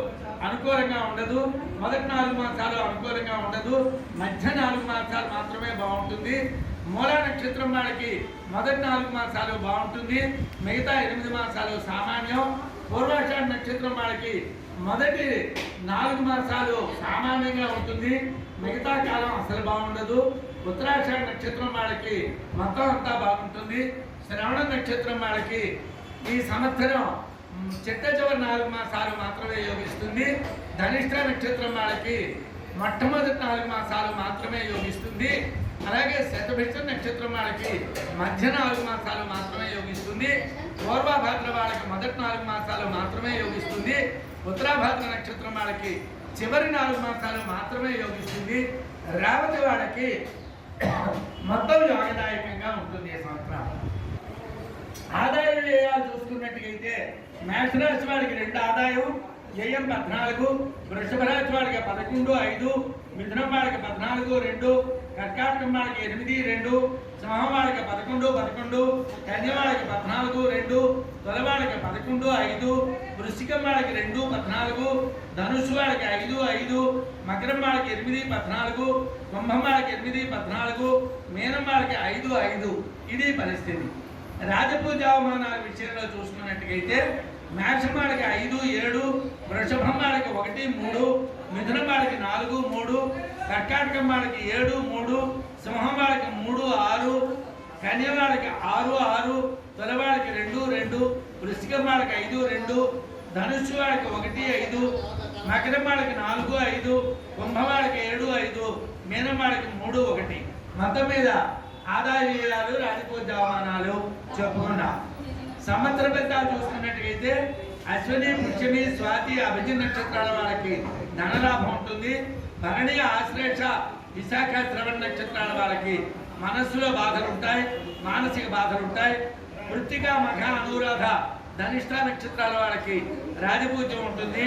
అనుకూలంగా ఉండదు. మొదటి 4 మాసాలు అనుకూలంగా ఉండదు, మధ్య 4 మాసాలు మాత్రమే బాగుంటుంది. మూలా నక్షత్రం వాళ్ళకి మొదటి 4 మాసాలు బాగుంటుంది, మిగతా 8 మాసాలు సామాన్యం. పూర్వాషాఢ నక్షత్రం వాళ్ళకి మొదటి 4 మాసాలు సామాన్యంగా ఉంటుంది, మిగతా కాలం అసలు బాగుండదు. ఉత్తరాషాఢ నక్షత్రం వాళ్ళకి మొత్తం అంతా బాగుంటుంది. శ్రవణ నక్షత్రం వాళ్ళకి ఈ సంవత్సరం చిట్ట చివరి 4 మాసాలు మాత్రమే యోగిస్తుంది. ధనిష్ట నక్షత్రం వాళ్ళకి మొట్టమొదటి 4 మాసాలు మాత్రమే యోగిస్తుంది. అలాగే శతభిష నక్షత్రం వాళ్ళకి మధ్య 4 మాసాలు మాత్రమే యోగిస్తుంది. పూర్వభాద్ర వాళ్ళకి మొదటి 4 మాసాలు మాత్రమే యోగిస్తుంది. ఉత్తరాభాద్ర నక్షత్రం వాళ్ళకి చివరి 4 మాసాలు మాత్రమే యోగిస్తుంది. రేవతి వాళ్ళకి మొత్తం యోగదాయకంగా ఉంటుంది ఈ సంవత్సరం. ఆదాయ వ్యయాలు చూసుకున్నట్టుగైతే మేషరాశి వాడికి 2 ఆదాయం, వ్యయం 14, వృషభ రాశి వాడికి 11, 5, మిథునం వాడికి 14, 2, కర్కాటకం వాడికి 8, 2, సింహం వాడికి 11, 11, కన్య వాడికి 14, 2, తుల వాడికి 11, 5, వృశ్చికం వాడికి 2, 14, ధనుస్సు వాడికి 5, 5, మకరం వాడికి 8, 14, కుంభం వాడికి 8, 14, మీనం వాడికి 5, 5. ఇది పరిస్థితి. రాజపూజ అవమానాల విషయంలో చూసుకున్నట్టుగైతే మేషం వాడికి 5, 7, వృషభం వాడికి 1, 3, మిథునం వాడికి 4, 3, కర్కాటకం వాడికి 7, 3, సింహం వాడికి 3, 6, కన్య వాడికి 6, 6, తుల వాడికి 2, 2, వృశ్చికం వాడికి 5, 2, ధనుస్సు వాడికి 1, 5, మకరం వాడికి 4, 5, కుంభం వాడికి 7, 5, మీనం వాడికి 3, 1. మొత్తం మీద ఆదాయ వ్యయాలు, రాజపూజ అవమానాలు చెప్పుకున్నాం. సంవత్సర ఫలితాలు చూసుకున్నట్టుగైతే అశ్విని, పుష్యమి, స్వాతి, అభిజిత్ నక్షత్రాల వాళ్ళకి ధనలాభం ఉంటుంది. భరణి, ఆశ్లేష, విశాఖ, శ్రవణ నక్షత్రాల వాళ్ళకి మనస్సులో బాధలు ఉంటాయి, మానసిక బాధలు ఉంటాయి. కృత్తిక, మఖ, అనురాధ, ధనిష్ట నక్షత్రాల వాళ్ళకి రాజపూజ్యం ఉంటుంది.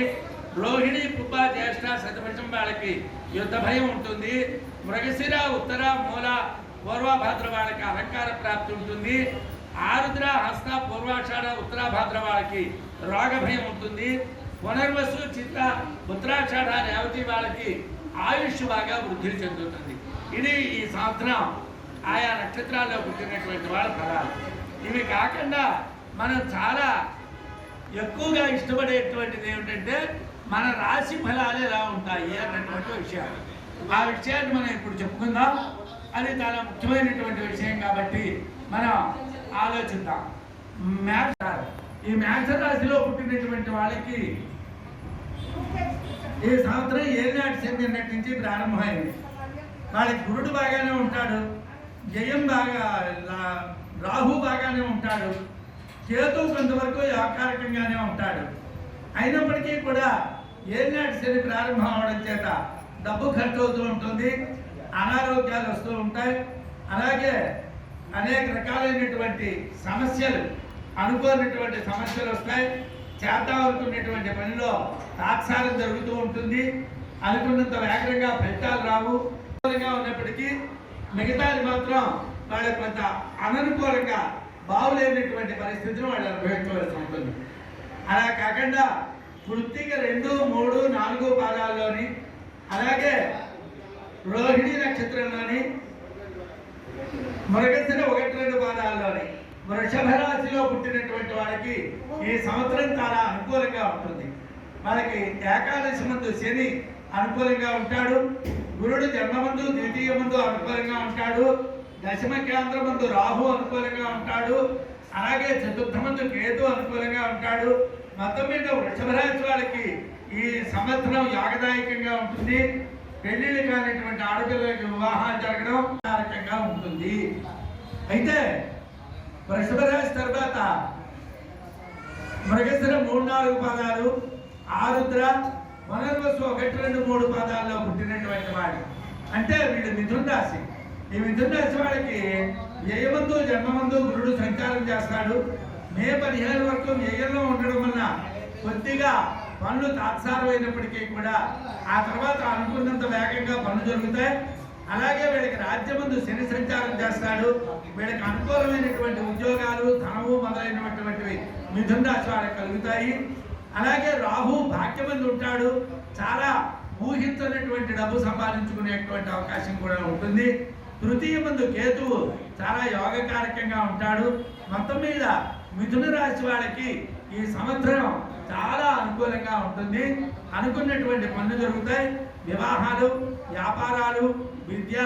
రోహిణి, పుబ్బ, జ్యేష్ఠ, శతభిషం వాళ్ళకి యుద్ధ భయం ఉంటుంది. మృగశిర, ఉత్తర, మూల, పూర్వభాద్ర వాళ్ళకి అలంకార ప్రాప్తి ఉంటుంది. ఆరుద్ర, హస్త, పూర్వాషాఢ, ఉత్తరాభాద్ర వాళ్ళకి రోగ భయం ఉంటుంది. పునర్వసు, చిత్త, ఉత్తరాషాఢ, రేవతి వాళ్ళకి ఆయుష్ బాగా వృద్ధి చెందుతుంది. ఇది ఈ సంవత్సరం ఆయా నక్షత్రాల్లో పుట్టినటువంటి వాళ్ళ ఫలాలు. ఇవి కాకుండా మనం చాలా ఎక్కువగా ఇష్టపడేటువంటిది ఏమిటంటే మన రాశి ఫలాలు ఎలా ఉంటాయి అన్నటువంటి విషయాలు. ఆ విషయాన్ని మనం ఇప్పుడు చెప్పుకుందాం. అది చాలా ముఖ్యమైనటువంటి విషయం కాబట్టి మనం ఆలోచిద్దాం. ఈ మేష రాశిలో పుట్టినటువంటి వాళ్ళకి ఈ సంవత్సరం ఏనాటి శని నుంచి ప్రారంభమైంది. వాళ్ళకి గురుడు బాగానే ఉంటాడు, జయం బాగా, రాహు బాగానే ఉంటాడు, కేతు కొంతవరకు ఆకారకంగానే ఉంటాడు. అయినప్పటికీ కూడా ఏనాటి శని ప్రారంభం అవడం చేత డబ్బు ఖర్చు అవుతూ ఉంటుంది, అనారోగ్యాలు వస్తూ ఉంటాయి. అలాగే అనేక రకాలైనటువంటి సమస్యలు, అనుకోనటువంటి సమస్యలు వస్తాయి. చేద్దామనుకున్నటువంటి పనిలో తాత్సారం జరుగుతూ ఉంటుంది. అనుకున్నంత వేగంగా ఫలితాలు రావు. అనుకూలంగా ఉన్నప్పటికీ మిగతాది మాత్రం వాళ్ళ కొంత అననుకూలంగా బాగులేనటువంటి పరిస్థితిని వాళ్ళు అనుభవించవలసి ఉంటుంది. అలా కాకుండా కృత్తిక 2, 3, 4 పాదాల్లోని, అలాగే రోహిణి నక్షత్రంలోని, మృగశిర 1, 2 పాదాల్లోని వృషభ రాశిలో పుట్టినటువంటి వారికి ఈ సంవత్సరం చాలా అనుకూలంగా ఉంటుంది. మనకి ఏకాదశి మందు శని అనుకూలంగా ఉంటాడు. గురుడు జన్మమందు, ద్వితీయ మందు అనుకూలంగా ఉంటాడు. దశమ కేంద్ర మందు రాహు అనుకూలంగా ఉంటాడు. అలాగే చతుర్థ మందు కేతు అనుకూలంగా ఉంటాడు. మొత్తం మీద వృషభ రాశి వాళ్ళకి ఈ సంవత్సరం యోగదాయకంగా ఉంటుంది. పెళ్లిళ్ళు కానిటువంటి ఆడపిల్లలకి వివాహాలు జరగడం యోగదాయకంగా ఉంటుంది. అయితే వృషభ రాశి తర్వాత మృగశిర 3-4 పాదాలు, ఆరుద్ర, పునర్వసు 1-2-3 పాదాల్లో పుట్టినటువంటి వాడు అంటే వీడు మిథున రాశి. ఈ మిథున రాశి వాడికి వ్యయమందు జన్మమందు గురుడు సంచారం చేస్తాడు. మే 15 వరకు వ్యయంలో ఉండడం వల్ల కొద్దిగా పనులు తాత్సారమైనప్పటికీ కూడా ఆ తర్వాత అనుకున్నంత వేగంగా పనులు జరుగుతాయి. అలాగే వీళ్ళకి రాజ్యమందు శని సంచారం చేస్తాడు. వీళ్ళకి అనుకూలమైనటువంటి ఉద్యోగాలు, ధనము మొదలైనటువంటివి మిథున రాశి వాళ్ళకి కలుగుతాయి. అలాగే రాహు భాగ్యమందు ఉంటాడు. చాలా ఊహించినటువంటి డబ్బు సంపాదించుకునేటువంటి అవకాశం కూడా ఉంటుంది. తృతీయ మందు కేతువు చాలా యోగకారకంగా ఉంటాడు. మొత్తం మీద మిథున రాశి వాళ్ళకి ఈ సంవత్సరం చాలా అనుకూలంగా ఉంటుంది. అనుకున్నటువంటి పనులు జరుగుతాయి. వివాహాలు, వ్యాపారాలు, విద్య,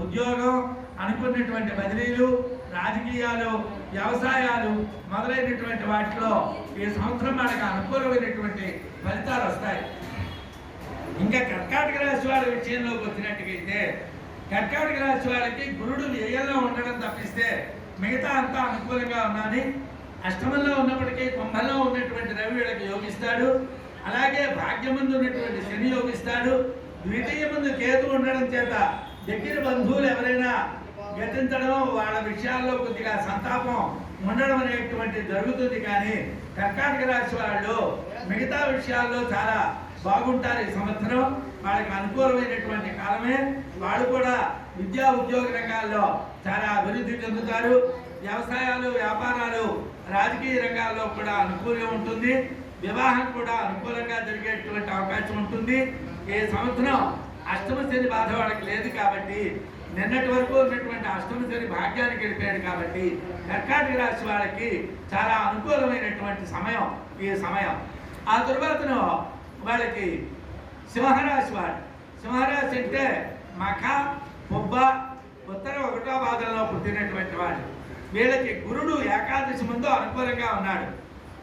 ఉద్యోగం, అనుకున్నటువంటి బదిలీలు, రాజకీయాలు, వ్యవసాయాలు మొదలైనటువంటి వాటిలో ఈ సంవత్సరం మనకు అనుకూలమైనటువంటి ఫలితాలు వస్తాయి. ఇంకా కర్కాటక రాశి వాళ్ళ విషయంలోకి వచ్చినట్టుగైతే కర్కాటక రాశి వాళ్ళకి గురుడు వ్యయంలో ఉండడం తప్పిస్తే మిగతా అంతా అనుకూలంగా ఉన్నది. అష్టమంలో ఉన్నప్పటికీ కుంభంలో ఉన్నటువంటి రవి వీళ్ళకి యోగిస్తాడు. అలాగే భాగ్యమందు ఉన్నటువంటి శని యోగిస్తాడు. ద్వితీయ ముందు కేతు ఉండడం చేత దగ్గర బంధువులు ఎవరైనా గతించడం, వాళ్ళ విషయాల్లో కొద్దిగా సంతాపం ఉండడం అనేటువంటి జరుగుతుంది. కానీ కర్కాటక రాశి వాళ్ళు మిగతా విషయాల్లో చాలా బాగుంటారు. ఈ సంవత్సరం వాళ్ళకి అనుకూలమైనటువంటి కాలమే. వాళ్ళు కూడా విద్యా ఉద్యోగ రంగాల్లో చాలా అభివృద్ధి చెందుతారు. వ్యవసాయాలు, వ్యాపారాలు, రాజకీయ రంగాల్లో కూడా అనుకూలంగా ఉంటుంది. వివాహం కూడా అనుకూలంగా జరిగేటువంటి అవకాశం ఉంటుంది. ఈ సంవత్సరం అష్టమ శని బాధ వాళ్ళకి లేదు కాబట్టి, నిన్నటి వరకు ఉన్నటువంటి అష్టమ శని భాగ్యానికి వెళ్ళిపోయాడు కాబట్టి కర్కాటక రాశి వాళ్ళకి చాలా అనుకూలమైనటువంటి సమయం ఈ సమయం. ఆ తరువాతను వాళ్ళకి సింహరాశి వాడు. సింహరాశి అంటే మఖ, పుబ్బ, ఉత్తర 1వ పాదంలో పుట్టినటువంటి వాడు. వీళ్ళకి గురుడు ఏకాదశి ముందు అనుకూలంగా ఉన్నాడు.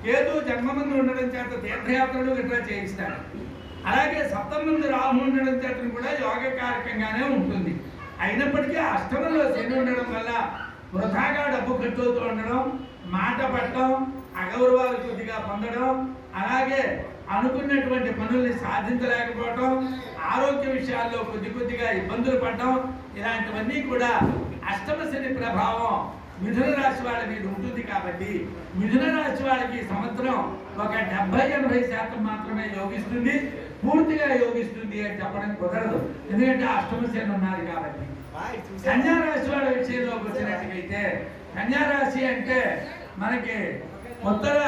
కేతు జన్మమందు ఉండడం చేత తీర్థయాత్రలు ఇట్లా చేయిస్తాడు. అలాగే సప్తమందు రాహు ఉండడం చేత కూడా యోగకారకంగానే ఉంటుంది. అయినప్పటికీ అష్టమంలో శని ఉండడం వల్ల వృధాగా డబ్బు ఖర్చు అవుతూ ఉండడం, మాట పట్టడం, అగౌరవాలు కొద్దిగా పొందడం, అలాగే అనుకున్నటువంటి పనుల్ని సాధించలేకపోవడం, ఆరోగ్య విషయాల్లో కొద్దిగా ఇబ్బందులు పడడం, ఇలాంటివన్నీ కూడా అష్టమ శని ప్రభావం మిథున రాశి వాళ్ళ మీద ఉంటుంది. కాబట్టి మిథున రాశి వాళ్ళకి సంవత్సరం ఒక 70-80% మాత్రమే యోగిస్తుంది. పూర్తిగా యోగిస్తుంది అని చెప్పడం కుదరదు, ఎందుకంటే అష్టమ శని ఉన్నారు కాబట్టి. కన్యా రాశి వాళ్ళ విషయంలోకి వచ్చినట్టుగైతే కన్యా రాశి అంటే మనకి ఉత్తర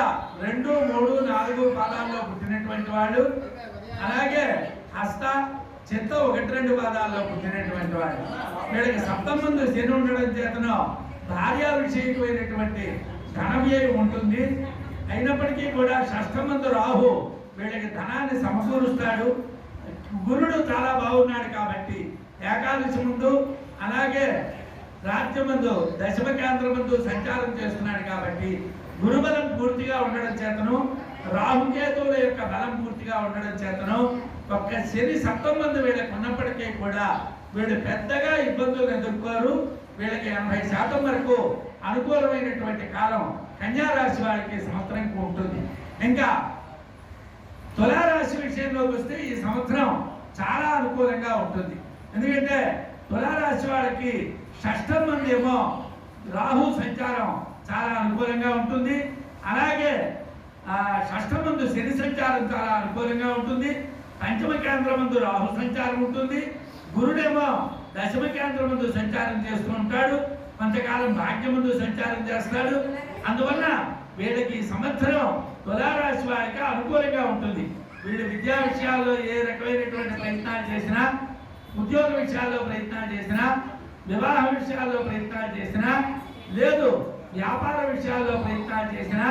2, 3, 4 పాదాల్లో పుట్టినటువంటి వాళ్ళు. అలాగే హస్త, చిత్త 1-2 పాదాల్లో పుట్టినటువంటి వాళ్ళు. వీళ్ళకి సప్తమందు శని ఉండడం చేతను భార్యా విషయమైనటువంటి ధన వ్యయం ఉంటుంది. అయినప్పటికీ కూడా షష్ఠమందు రాహు వీళ్ళకి ధనాన్ని సమకూరుస్తాడు. గురుడు చాలా బాగున్నాడు కాబట్టి ఏకాదశి ముందు, అలాగే రాజ్యమందు దశమ కేంద్రమందు సంచారం చేస్తున్నాడు కాబట్టి గురుబలం పూర్తిగా ఉండడం చేతను, రాహుకేతువుల యొక్క బలం పూర్తిగా ఉండడం చేతను ఒక్క శని సప్తమందు వీళ్ళకి ఉన్నప్పటికీ కూడా వీళ్ళు పెద్దగా ఇబ్బందులు ఎదుర్కోరు. వీళ్ళకి 80% వరకు అనుకూలమైనటువంటి కాలం కన్యా రాశి వారికి సంవత్సరంకి ఉంటుంది. ఇంకా తులారాశి విషయంలోకి వస్తే ఈ సంవత్సరం చాలా అనుకూలంగా ఉంటుంది. ఎందుకంటే తులారాశి వాళ్ళకి షష్ఠం మంది ఏమో రాహు సంచారం చాలా అనుకూలంగా ఉంటుంది. అలాగే షష్ఠం మందు శని సంచారం చాలా అనుకూలంగా ఉంటుంది. పంచమ కేంద్రం మందు రాహు సంచారం ఉంటుంది. గురుడేమో దశమ కేంద్రం ముందు సంచారం చేస్తూ ఉంటాడు. కొంతకాలం భాగ్యం ముందు సంచారం చేస్తాడు. అందువల్ల వీళ్ళకి సంవత్సరం తులారాశి వారికి అనుకూలంగా ఉంటుంది. వీళ్ళు విద్యా విషయాల్లో ఏ రకమైనటువంటి ప్రయత్నాలు చేసినా, ఉద్యోగ విషయాల్లో ప్రయత్నాలు చేసినా, వివాహ విషయాల్లో ప్రయత్నాలు చేసినా, లేదు వ్యాపార విషయాల్లో ప్రయత్నాలు చేసినా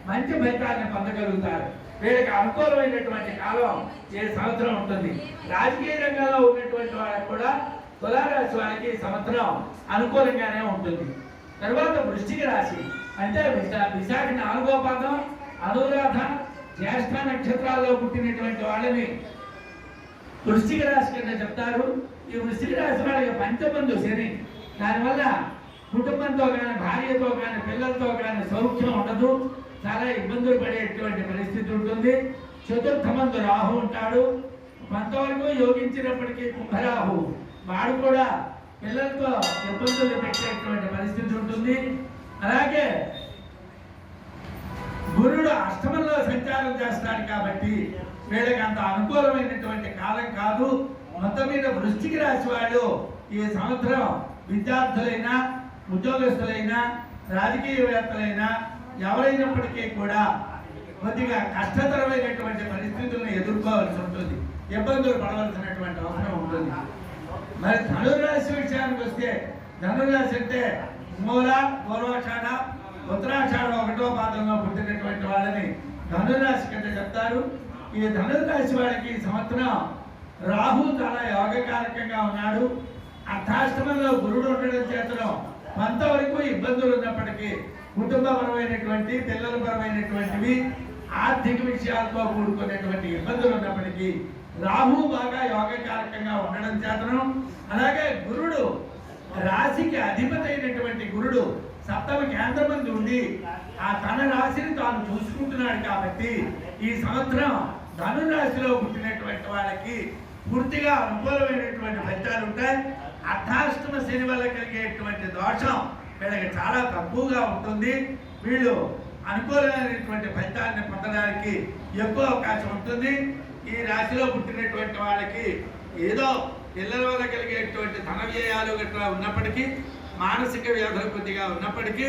మంచి ఫలితాన్ని పొందగలుగుతారు. వీళ్ళకి అనుకూలమైనటువంటి కాలం ఏ సంవత్సరం ఉంటుంది. రాజకీయ రంగంలో ఉన్నటువంటి వాళ్ళకి కూడా తులారాశి వారికి సంవత్సరం అనుకూలంగానే ఉంటుంది. తర్వాత వృశ్చిక రాశి అంటే విశాఖ 4వ పాదం, అనురాధ, జ్యేష్ఠ నక్షత్రాల్లో పుట్టినటువంటి వాళ్ళని వృశ్చిక రాశి కింద చెప్తారు. ఈ వృశ్చిక రాశి వాళ్ళకి పంచబంధు శని, దానివల్ల కుటుంబంతో కానీ భార్యతో కానీ పిల్లలతో కానీ సౌఖ్యం ఉండదు, చాలా ఇబ్బందులు పడేటువంటి పరిస్థితి ఉంటుంది. చతుర్థమందు రాహు ఉంటాడు, కొంతవరకు యోగించినప్పటికీ కుంభరాహు వాడు కూడా పిల్లలతో ఇబ్బందులు పెట్టేటువంటి పరిస్థితి ఉంటుంది. అలాగే గురుడు అష్టమంలో సంచారం చేస్తాడు కాబట్టి వీళ్ళకి అంత అనుకూలమైనటువంటి కాలం కాదు. మొత్తం మీద వృశ్చిక రాశి వాళ్ళు ఈ సంవత్సరం విద్యార్థులైనా ఉద్యోగస్తులైనా రాజకీయవేత్తలైనా ఎవరైనప్పటికీ కూడా కొద్దిగా కష్టతరమైనటువంటి పరిస్థితులను ఎదుర్కోవాల్సి ఉంటుంది, ఇబ్బందులు పడవలసినటువంటి అవసరం ఉంటుంది. మరి ధనురాశి విషయానికి వస్తే, ధనురాశి అంటే మూల, పూర్వాషాఢ, ఉత్తరాషాఢ 1వ పాదంలో పుట్టినటువంటి వాళ్ళని ధనురాశి కింద చెప్తారు. ఈ ధనురాశి వాళ్ళకి ఈ సంవత్సరం రాహు చాలా యోగకారకంగా ఉన్నాడు. అర్ధాష్టమంలో గురుడు ఉండడం చేతను కొంతవరకు ఇబ్బందులు ఉన్నప్పటికీ కుటుంబపరమైనటువంటి పిల్లలపరమైనటువంటివి ఆర్థిక విషయాలతో కూడుకునేటువంటి ఇబ్బందులు ఉన్నప్పటికీ రాహు బాగా యోగకారకంగా ఉండడం చేతను, అలాగే గురుడు రాశికి అధిపతి అయినటువంటి గురుడు సప్తమ కేంద్రమంది ఉండి ఆ తన రాశిని తాను చూసుకుంటున్నాడు కాబట్టి ఈ సంవత్సరం ధనురాశిలో పుట్టినటువంటి వాళ్ళకి పూర్తిగా అనుకూలమైనటువంటి ఫలితాలు ఉంటాయి. అర్ధాష్టమ శని వల్ల కలిగేటువంటి దోషం వీళ్ళకి చాలా తక్కువగా ఉంటుంది. వీళ్ళు అనుకూలమైనటువంటి ఫలితాన్ని పొందడానికి ఎక్కువ అవకాశం ఉంటుంది. ఈ రాశిలో పుట్టినటువంటి వాళ్ళకి ఏదో పిల్లల వల్ల కలిగేటువంటి ధన వ్యయాలు గట్రా ఉన్నప్పటికీ, మానసిక వ్యాధులు కొద్దిగా ఉన్నప్పటికీ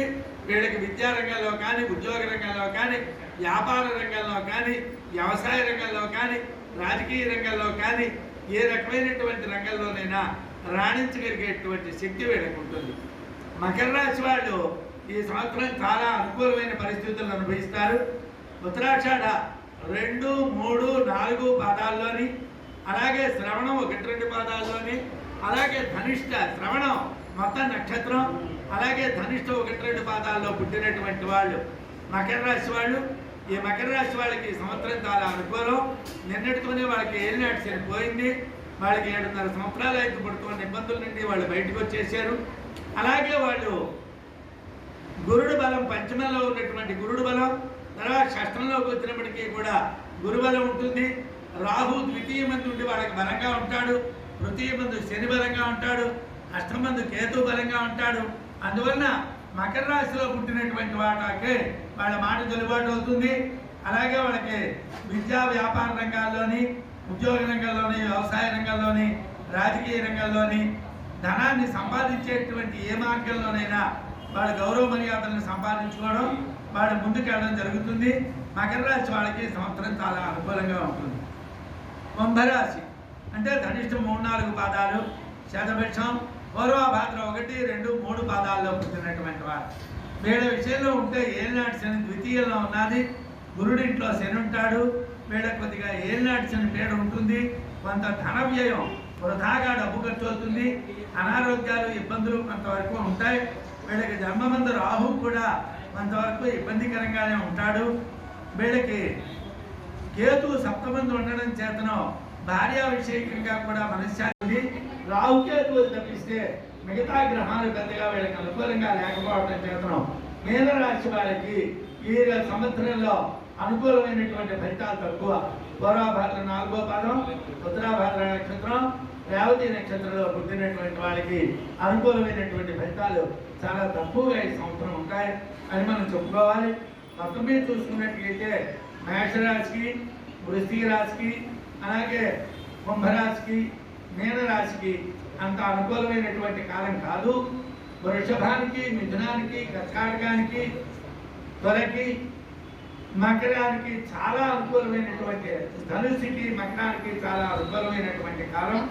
వీళ్ళకి విద్యా రంగంలో కానీ, ఉద్యోగ రంగంలో కానీ, వ్యాపార రంగంలో కానీ, వ్యవసాయ రంగంలో కానీ, రాజకీయ రంగంలో కానీ ఏ రకమైనటువంటి రంగంలోనైనా రాణించగలిగేటువంటి శక్తి వీళ్ళకి ఉంటుంది. మకర రాశి వాళ్ళు ఈ సంవత్సరం చాలా అనుకూలమైన పరిస్థితులను అనుభవిస్తారు. ఉత్తరాషాఢ 2, 3, 4 పాదాల్లోని, అలాగే శ్రవణం 1, 2 పాదాల్లోని, అలాగే ధనిష్ట శ్రవణం మొత్తం నక్షత్రం, అలాగే ధనిష్ట 1, 2 పాదాల్లో పుట్టినటువంటి వాళ్ళు మకర రాశి వాళ్ళు. ఈ మకర రాశి వాళ్ళకి సంవత్సరం చాలా అనుకూలం. నిన్నటితోనే వాళ్ళకి ఏలినాటి శని పోయింది. వాళ్ళకి 7.5 సంవత్సరాలు అయితే పడుతున్న ఇబ్బందుల నుండి వాళ్ళు బయటకు వచ్చేసారు. అలాగే వాళ్ళు గురుడు బలం, పంచమంలో ఉన్నటువంటి గురుడు బలం, తర్వాత షష్టంలోకి వచ్చినప్పటికీ కూడా గురుబలం ఉంటుంది. రాహు ద్వితీయమందు ఉండి వాళ్ళకి బలంగా ఉంటాడు, తృతీయమందు శని బలంగా ఉంటాడు, అష్టమందు కేతు బలంగా ఉంటాడు. అందువలన మకర రాశిలో పుట్టినటువంటి వాళ్ళకి వాళ్ళ మాట చెల్లుబాటు అవుతుంది. అలాగే వాళ్ళకి విద్యా వ్యాపార రంగాల్లోని, ఉద్యోగ రంగంలోని, వ్యవసాయ రంగంలోని, రాజకీయ రంగంలోని ధనాన్ని సంపాదించేటువంటి ఏ మార్గంలోనైనా వాళ్ళ గౌరవ మర్యాదలను సంపాదించుకోవడం, వాళ్ళు ముందుకెళ్ళడం జరుగుతుంది. మకర రాశి వాళ్ళకి సంవత్సరం చాలా అనుకూలంగా ఉంటుంది. కుంభరాశి అంటే ధనిష్ట 3, 4 పాదాలు, శతభిషం, పూర్వభాద్ర 1, 2, 3 పాదాల్లో పుట్టినటువంటి వారు. వీళ్ళ విషయంలో ఉంటే ఏలినాటి శని ద్వితీయంలో ఉన్నది, గురుడింట్లో శని ఉంటాడు. వీళ్ళకి కొద్దిగా ఏలినాటి శని పీడ ఉంటుంది. కొంత ధన వ్యయం, వృధాగా డబ్బు ఖర్చు అవుతుంది. అనారోగ్యాలు, ఇబ్బందులు కొంతవరకు ఉంటాయి. వీళ్ళకి జన్మమందు రాహు కూడా కొంతవరకు ఇబ్బందికరంగానే ఉంటాడు. వీళ్ళకి కేతు సప్తమంది ఉండడం చేతను భార్య విషయంగా కూడా మనశ్శాంతి. రాహుకేతువులు తప్పిస్తే మిగతా గ్రహాలు పెద్దగా వీళ్ళకి అనుకూలంగా లేకపోవడం చేతను మీనరాశి వారికి ఈ సంవత్సరంలో అనుకూలమైనటువంటి ఫలితాలు తక్కువ. పూర్వభాద్ర 4వ పాదం, ఉత్తరాభాద్ర నక్షత్రం, రేవతి నక్షత్రంలో పుట్టినటువంటి వాళ్ళకి అనుకూలమైనటువంటి ఫలితాలు చాలా తక్కువగా ఈ సంవత్సరం ఉంటాయి అని మనం చెప్పుకోవాలి. మొత్తం మీద చూసుకున్నట్లయితే మేషరాశికి, వృశ్చిక రాశికి, అలాగే కుంభరాశికి, మీనరాశికి అంత అనుకూలమైనటువంటి కాలం కాదు. వృషభానికి, మిథునానికి, కర్కాటకానికి, త్వరకి, మకరానికి చాలా అనుకూలమైనటువంటి, ధనుసుకి, మకరానికి చాలా అనుకూలమైనటువంటి కాలం.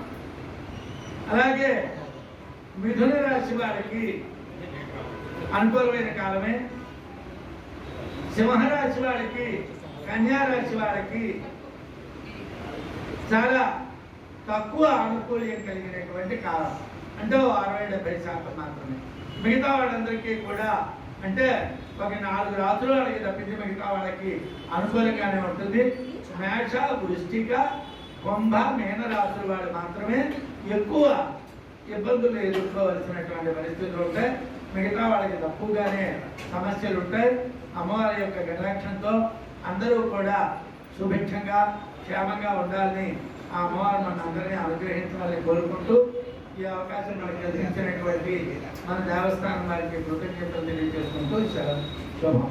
అలాగే మిథున రాశి వారికి అనుకూలమైన కాలమే. సింహరాశి వారికి, కన్యారాశి వారికి చాలా తక్కువ ఆనుకూల్యం కలిగినటువంటి కాలం, అంటే 60-70% మాత్రమే. మిగతా వాళ్ళందరికీ కూడా అంటే ఒక 4 రాత్రులు వాళ్ళకి తప్పించి మిగతా వాళ్ళకి అనుకూలంగానే ఉంటుంది. మేష, వృశ్చిక, కుంభ, మీన రాశుల వాళ్ళు మాత్రమే ఎక్కువ ఇబ్బందులు ఎదుర్కోవలసినటువంటి పరిస్థితులు ఉంటాయి. మిగతా వాళ్ళకి తక్కువగానే సమస్యలు ఉంటాయి. అమ్మవారి యొక్క కటాక్షంతో అందరూ కూడా సుభిక్షంగా క్షేమంగా ఉండాలని ఆ అమ్మవారు మన అందరినీ అనుగ్రహించాలని కోరుకుంటూ ఈ అవకాశం మనకి అందించినటువంటి మన దేవస్థానం వారికి కృతజ్ఞతలు తెలియజేసుకుంటూ శుభం.